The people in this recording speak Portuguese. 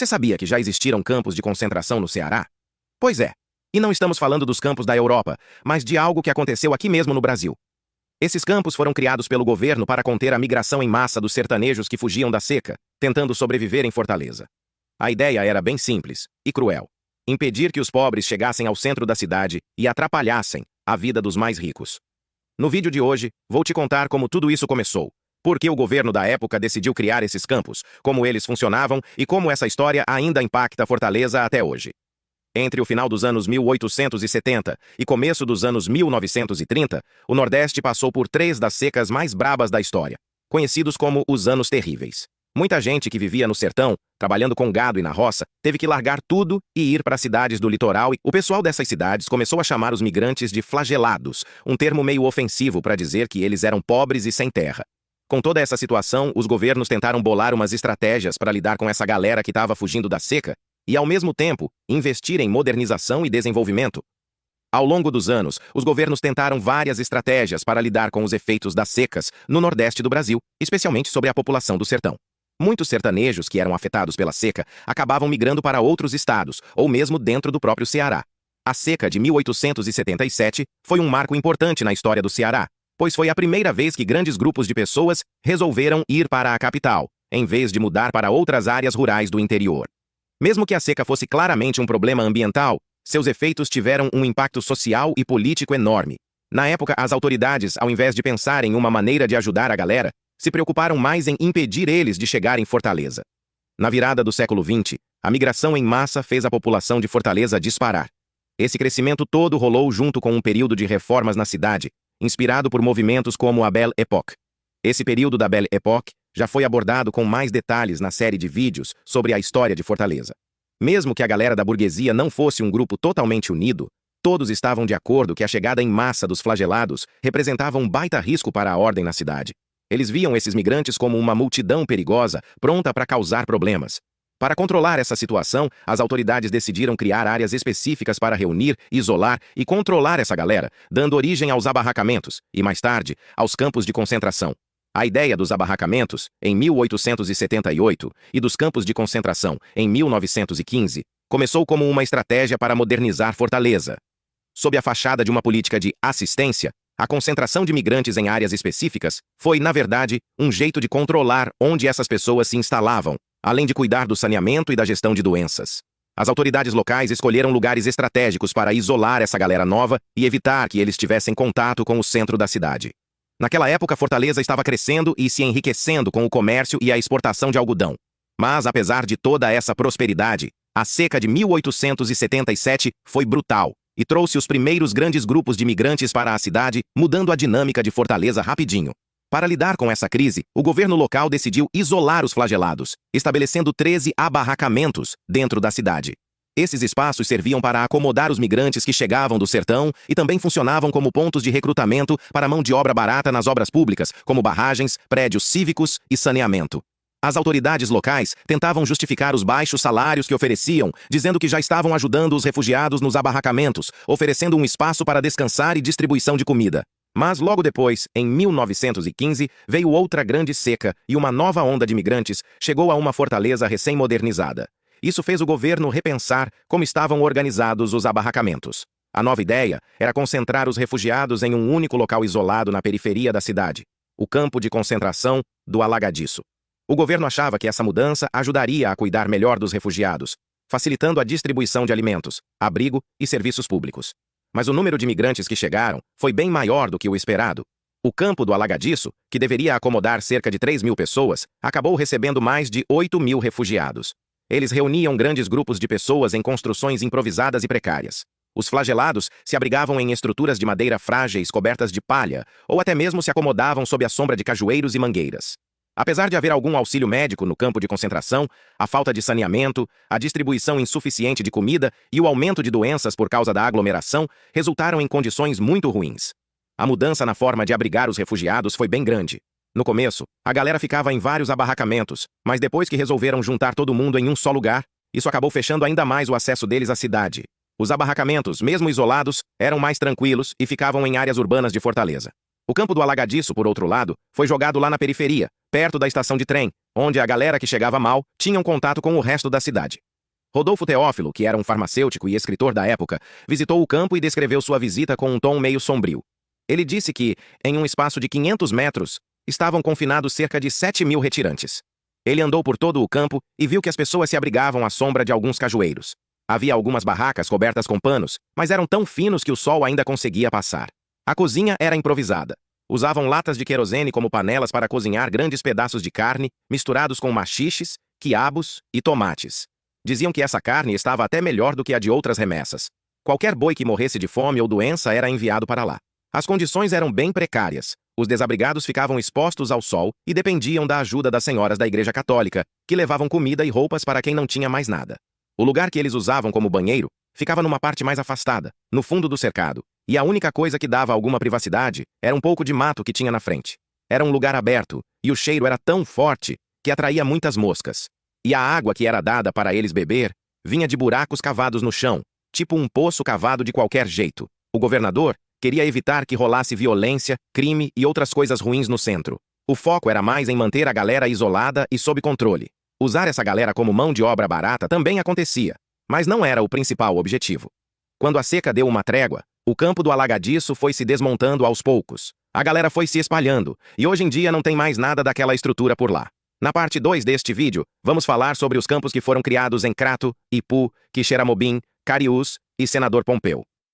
Você sabia que já existiram campos de concentração no Ceará? Pois é. E não estamos falando dos campos da Europa, mas de algo que aconteceu aqui mesmo no Brasil. Esses campos foram criados pelo governo para conter a migração em massa dos sertanejos que fugiam da seca, tentando sobreviver em Fortaleza. A ideia era bem simples e cruel: impedir que os pobres chegassem ao centro da cidade e atrapalhassem a vida dos mais ricos. No vídeo de hoje, vou te contar como tudo isso começou, por que o governo da época decidiu criar esses campos, como eles funcionavam e como essa história ainda impacta Fortaleza até hoje. Entre o final dos anos 1870 e começo dos anos 1930, o Nordeste passou por 3 das secas mais brabas da história, conhecidos como os Anos Terríveis. Muita gente que vivia no sertão, trabalhando com gado e na roça, teve que largar tudo e ir para cidades do litoral, e o pessoal dessas cidades começou a chamar os migrantes de flagelados, um termo meio ofensivo para dizer que eles eram pobres e sem terra. Com toda essa situação, os governos tentaram bolar umas estratégias para lidar com essa galera que estava fugindo da seca e, ao mesmo tempo, investir em modernização e desenvolvimento. Ao longo dos anos, os governos tentaram várias estratégias para lidar com os efeitos das secas no Nordeste do Brasil, especialmente sobre a população do sertão. Muitos sertanejos que eram afetados pela seca acabavam migrando para outros estados, ou mesmo dentro do próprio Ceará. A seca de 1877 foi um marco importante na história do Ceará, pois foi a primeira vez que grandes grupos de pessoas resolveram ir para a capital, em vez de mudar para outras áreas rurais do interior. Mesmo que a seca fosse claramente um problema ambiental, seus efeitos tiveram um impacto social e político enorme. Na época, as autoridades, ao invés de pensar em uma maneira de ajudar a galera, se preocuparam mais em impedir eles de chegar em Fortaleza. Na virada do século XX, a migração em massa fez a população de Fortaleza disparar. Esse crescimento todo rolou junto com um período de reformas na cidade, inspirado por movimentos como a Belle Époque. Esse período da Belle Époque já foi abordado com mais detalhes na série de vídeos sobre a história de Fortaleza. Mesmo que a galera da burguesia não fosse um grupo totalmente unido, todos estavam de acordo que a chegada em massa dos flagelados representava um baita risco para a ordem na cidade. Eles viam esses migrantes como uma multidão perigosa, pronta para causar problemas. Para controlar essa situação, as autoridades decidiram criar áreas específicas para reunir, isolar e controlar essa galera, dando origem aos abarracamentos e, mais tarde, aos campos de concentração. A ideia dos abarracamentos, em 1878, e dos campos de concentração, em 1915, começou como uma estratégia para modernizar Fortaleza. Sob a fachada de uma política de assistência, a concentração de migrantes em áreas específicas foi, na verdade, um jeito de controlar onde essas pessoas se instalavam, além de cuidar do saneamento e da gestão de doenças. As autoridades locais escolheram lugares estratégicos para isolar essa galera nova e evitar que eles tivessem contato com o centro da cidade. Naquela época, Fortaleza estava crescendo e se enriquecendo com o comércio e a exportação de algodão. Mas, apesar de toda essa prosperidade, a seca de 1877 foi brutal e trouxe os primeiros grandes grupos de migrantes para a cidade, mudando a dinâmica de Fortaleza rapidinho. Para lidar com essa crise, o governo local decidiu isolar os flagelados, estabelecendo 13 abarracamentos dentro da cidade. Esses espaços serviam para acomodar os migrantes que chegavam do sertão e também funcionavam como pontos de recrutamento para mão de obra barata nas obras públicas, como barragens, prédios cívicos e saneamento. As autoridades locais tentavam justificar os baixos salários que ofereciam, dizendo que já estavam ajudando os refugiados nos abarracamentos, oferecendo um espaço para descansar e distribuição de comida. Mas logo depois, em 1915, veio outra grande seca e uma nova onda de migrantes chegou a uma Fortaleza recém-modernizada. Isso fez o governo repensar como estavam organizados os abarracamentos. A nova ideia era concentrar os refugiados em um único local isolado na periferia da cidade, o campo de concentração do Alagadiço. O governo achava que essa mudança ajudaria a cuidar melhor dos refugiados, facilitando a distribuição de alimentos, abrigo e serviços públicos. Mas o número de migrantes que chegaram foi bem maior do que o esperado. O campo do Alagadiço, que deveria acomodar cerca de 3.000 pessoas, acabou recebendo mais de 8.000 refugiados. Eles reuniam grandes grupos de pessoas em construções improvisadas e precárias. Os flagelados se abrigavam em estruturas de madeira frágeis cobertas de palha, ou até mesmo se acomodavam sob a sombra de cajueiros e mangueiras. Apesar de haver algum auxílio médico no campo de concentração, a falta de saneamento, a distribuição insuficiente de comida e o aumento de doenças por causa da aglomeração resultaram em condições muito ruins. A mudança na forma de abrigar os refugiados foi bem grande. No começo, a galera ficava em vários abarracamentos, mas depois que resolveram juntar todo mundo em um só lugar, isso acabou fechando ainda mais o acesso deles à cidade. Os abarracamentos, mesmo isolados, eram mais tranquilos e ficavam em áreas urbanas de Fortaleza. O campo do Alagadiço, por outro lado, foi jogado lá na periferia, perto da estação de trem, onde a galera que chegava mal tinha um contato com o resto da cidade. Rodolfo Teófilo, que era um farmacêutico e escritor da época, visitou o campo e descreveu sua visita com um tom meio sombrio. Ele disse que, em um espaço de 500 metros, estavam confinados cerca de 7.000 retirantes. Ele andou por todo o campo e viu que as pessoas se abrigavam à sombra de alguns cajueiros. Havia algumas barracas cobertas com panos, mas eram tão finos que o sol ainda conseguia passar. A cozinha era improvisada. Usavam latas de querosene como panelas para cozinhar grandes pedaços de carne, misturados com maxiches, quiabos e tomates. Diziam que essa carne estava até melhor do que a de outras remessas. Qualquer boi que morresse de fome ou doença era enviado para lá. As condições eram bem precárias. Os desabrigados ficavam expostos ao sol e dependiam da ajuda das senhoras da Igreja Católica, que levavam comida e roupas para quem não tinha mais nada. O lugar que eles usavam como banheiro ficava numa parte mais afastada, no fundo do cercado, e a única coisa que dava alguma privacidade era um pouco de mato que tinha na frente. Era um lugar aberto, e o cheiro era tão forte que atraía muitas moscas. E a água que era dada para eles beber vinha de buracos cavados no chão, tipo um poço cavado de qualquer jeito. O governador queria evitar que rolasse violência, crime e outras coisas ruins no centro. O foco era mais em manter a galera isolada e sob controle. Usar essa galera como mão de obra barata também acontecia, mas não era o principal objetivo. Quando a seca deu uma trégua, o campo do alagadiço foi se desmontando aos poucos. A galera foi se espalhando, e hoje em dia não tem mais nada daquela estrutura por lá. Na parte 2 deste vídeo, vamos falar sobre os campos que foram criados em Crato, Ipu, Quixeramobim, Cariús e Senador Pompeu.